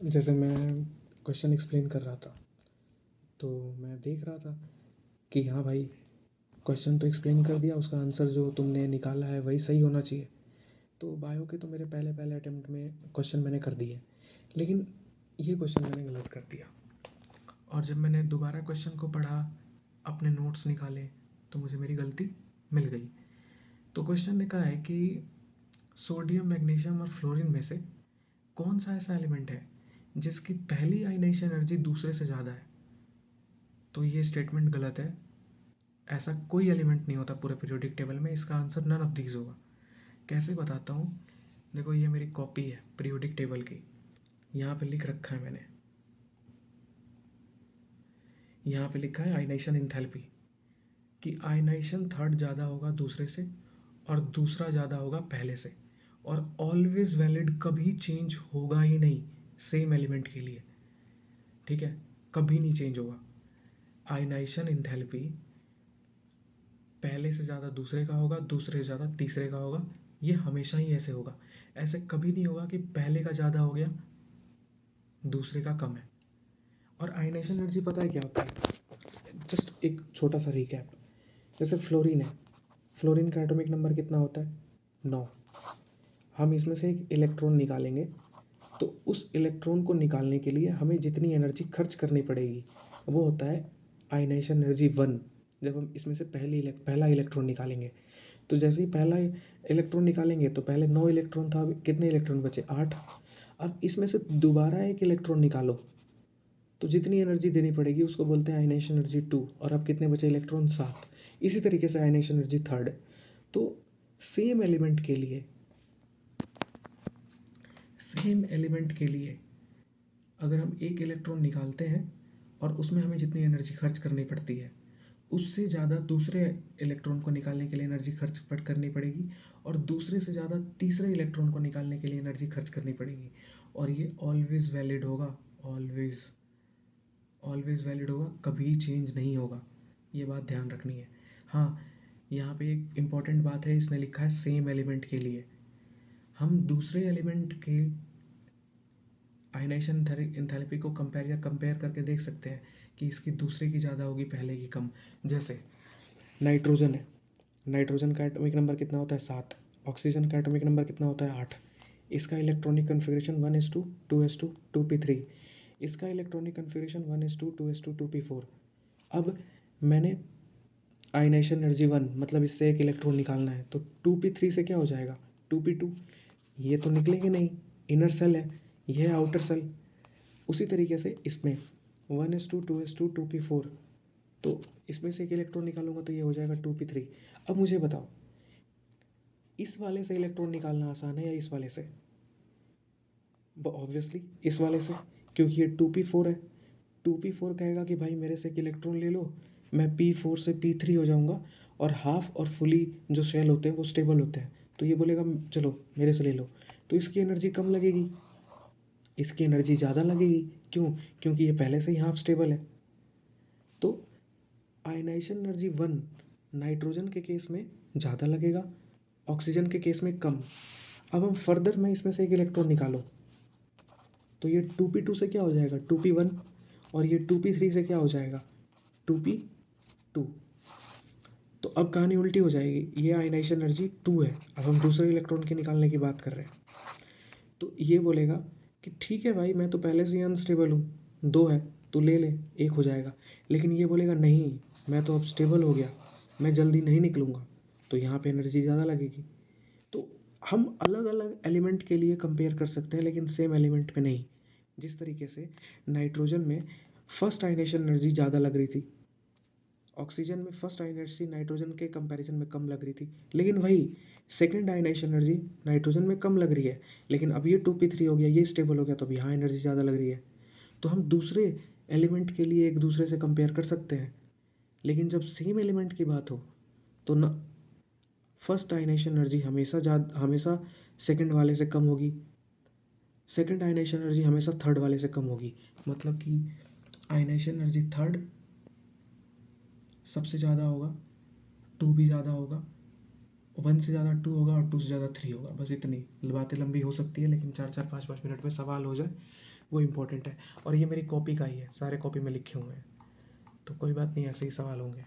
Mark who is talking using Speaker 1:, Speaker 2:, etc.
Speaker 1: जैसे मैं question explain कर रहा था, तो मैं देख रहा था कि हाँ भाई, क्वेश्चन तो एक्सप्लेन कर दिया, उसका आंसर जो तुमने निकाला है वही सही होना चाहिए। तो बायो के तो मेरे पहले पहले अटेम्प्ट में क्वेश्चन मैंने कर दिए, लेकिन ये क्वेश्चन मैंने गलत कर दिया। और जब मैंने दोबारा क्वेश्चन को पढ़ा, अपने नोट्स निकाले, तो मुझे मेरी गलती मिल गई। तो क्वेश्चन ने कहा है कि सोडियम, मैग्नीशियम और फ्लोरीन में से कौन सा ऐसा एलिमेंट है जिसकी पहली आयनाइजेशन एनर्जी दूसरे से ज़्यादा है। तो ये स्टेटमेंट गलत है। ऐसा कोई एलिमेंट नहीं होता पूरे पीरियोडिक टेबल में। इसका आंसर नन ऑफ दीज होगा। कैसे बताता हूँ। देखो, ये मेरी कॉपी है पीरियोडिक टेबल की। यहाँ पे लिख रखा है मैंने, यहाँ पे लिखा है आयनाइजेशन इंथैल्पी, कि आयनाइजेशन थर्ड ज़्यादा होगा दूसरे से और दूसरा ज़्यादा होगा पहले से, और ऑलवेज वैलिड, कभी चेंज होगा ही नहीं सेम एलिमेंट के लिए। ठीक है, कभी नहीं चेंज होगा। आयनाइजेशन इंथैल्पी पहले से ज़्यादा दूसरे का होगा, दूसरे से ज़्यादा तीसरे का होगा। ये हमेशा ही ऐसे होगा। ऐसे कभी नहीं होगा कि पहले का ज़्यादा हो गया, दूसरे का कम है। और आयनाइजेशन एनर्जी पता है क्या होता है? जस्ट एक छोटा सा रिकैप। जैसे फ्लोरीन है, फ्लोरीन का एटॉमिक नंबर कितना होता है? 9। हम इसमें से एक इलेक्ट्रॉन निकालेंगे, तो उस इलेक्ट्रॉन को निकालने के लिए हमें जितनी एनर्जी खर्च करनी पड़ेगी वो होता है आयनाइजेशन एनर्जी 1। जब हम इसमें से पहला इलेक्ट्रॉन निकालेंगे, तो जैसे ही पहला इलेक्ट्रॉन निकालेंगे तो पहले 9 इलेक्ट्रॉन था, अब कितने इलेक्ट्रॉन बचे? 8। अब इसमें से दोबारा एक इलेक्ट्रॉन निकालो, तो जितनी एनर्जी देनी पड़ेगी उसको बोलते हैं आयनाइजेशन एनर्जी 2। और अब कितने बचे इलेक्ट्रॉन? 7। इसी तरीके से आयनाइजेशन एनर्जी थर्ड। तो सेम एलिमेंट के लिए, सेम एलिमेंट के लिए अगर हम एक इलेक्ट्रॉन निकालते हैं और उसमें हमें जितनी एनर्जी खर्च करनी पड़ती है उससे ज़्यादा दूसरे इलेक्ट्रॉन को निकालने के लिए एनर्जी खर्च करनी पड़ेगी, और दूसरे से ज़्यादा तीसरे इलेक्ट्रॉन को निकालने के लिए एनर्जी खर्च करनी पड़ेगी। और ये ऑलवेज वैलिड होगा, ऑलवेज ऑलवेज वैलिड होगा, कभी चेंज नहीं होगा। ये बात ध्यान रखनी है। हाँ, यहाँ पे एक इम्पॉर्टेंट बात है, इसने लिखा है सेम एलिमेंट के लिए। हम दूसरे एलिमेंट के आयनाइजेशन एंथैल्पी को कंपेयर करके देख सकते हैं कि इसकी दूसरे की ज़्यादा होगी, पहले की कम। जैसे नाइट्रोजन है, नाइट्रोजन का एटॉमिक नंबर कितना होता है? 7। ऑक्सीजन का एटॉमिक नंबर कितना होता है? 8। इसका electronic configuration 1s2 2s2 2p3। इसका electronic configuration 1s2 2s2 2p4। अब मैंने आयनाइजेशन एनर्जी 1, मतलब इससे एक इलेक्ट्रॉन निकालना है, तो 2p3 से क्या हो जाएगा? 2p2। ये तो निकलेंगे नहीं, इनर सेल है, यह है आउटर सेल। उसी तरीके से इसमें 1s2 2s2 2p4, तो इसमें से एक इलेक्ट्रॉन निकालूंगा तो ये हो जाएगा 2p3। अब मुझे बताओ, इस वाले से इलेक्ट्रॉन निकालना आसान है या इस वाले से? ऑब्वियसली इस वाले से, क्योंकि ये 2p4 है। 2p4 कहेगा कि भाई मेरे से एक इलेक्ट्रॉन ले लो, मैं p4 से p3 हो जाऊंगा, और हाफ और फुली जो शेल होते हैं वो स्टेबल होते हैं, तो ये बोलेगा चलो मेरे से ले लो। तो इसकी एनर्जी कम लगेगी, इसकी एनर्जी ज़्यादा लगेगी। क्यों? क्योंकि ये पहले से ही हाफ स्टेबल है। तो आयनाइजेशन एनर्जी 1 नाइट्रोजन के केस में ज़्यादा लगेगा, ऑक्सीजन के केस में कम। अब हम फर्दर में इसमें से एक इलेक्ट्रॉन निकालो, तो ये 2p2 से क्या हो जाएगा? 2p1। और ये 2p3 से क्या हो जाएगा? 2p2। तो अब कहानी उल्टी हो जाएगी, ये आयनाइजेशन एनर्जी 2 है, अब हम दूसरे इलेक्ट्रॉन के निकालने की बात कर रहे हैं। तो ये बोलेगा कि ठीक है भाई, मैं तो पहले से ही अनस्टेबल हूँ, 2 है तो ले ले, 1 हो जाएगा। लेकिन ये बोलेगा नहीं, मैं तो अब स्टेबल हो गया, मैं जल्दी नहीं निकलूँगा, तो यहाँ पे एनर्जी ज़्यादा लगेगी। तो हम अलग अलग एलिमेंट के लिए कंपेयर कर सकते हैं, लेकिन सेम एलिमेंट पे नहीं। जिस तरीके से नाइट्रोजन में फर्स्ट आयनाइजेशन एनर्जी ज़्यादा लग रही थी, ऑक्सीजन में फर्स्ट आयनाइजेशन नाइट्रोजन के कंपैरिजन में कम लग रही थी, लेकिन वही सेकंड आयनाइजेशन एनर्जी नाइट्रोजन में कम लग रही है, लेकिन अब ये 2p3 हो गया, ये स्टेबल हो गया, तो अब यहाँ एनर्जी ज़्यादा लग रही है। तो हम दूसरे एलिमेंट के लिए एक दूसरे से कंपेयर कर सकते हैं, लेकिन जब सेम एलिमेंट की बात हो तो ना, फर्स्ट आयनाइजेशन एनर्जी हमेशा सेकंड वाले से कम होगी, सेकंड आयनाइजेशन एनर्जी हमेशा थर्ड वाले से कम होगी। मतलब कि आयनाइजेशन एनर्जी थर्ड सबसे ज़्यादा होगा, 2 भी ज़्यादा होगा, 1 से ज़्यादा 2 होगा और 2 से ज़्यादा 3 होगा। बस इतनी बातें लंबी हो सकती है, लेकिन 4-4 5-5 मिनट में सवाल हो जाए वो इम्पोर्टेंट है। और ये मेरी कॉपी का ही है, सारे कॉपी में लिखे हुए हैं, तो कोई बात नहीं, ऐसे ही सवाल होंगे।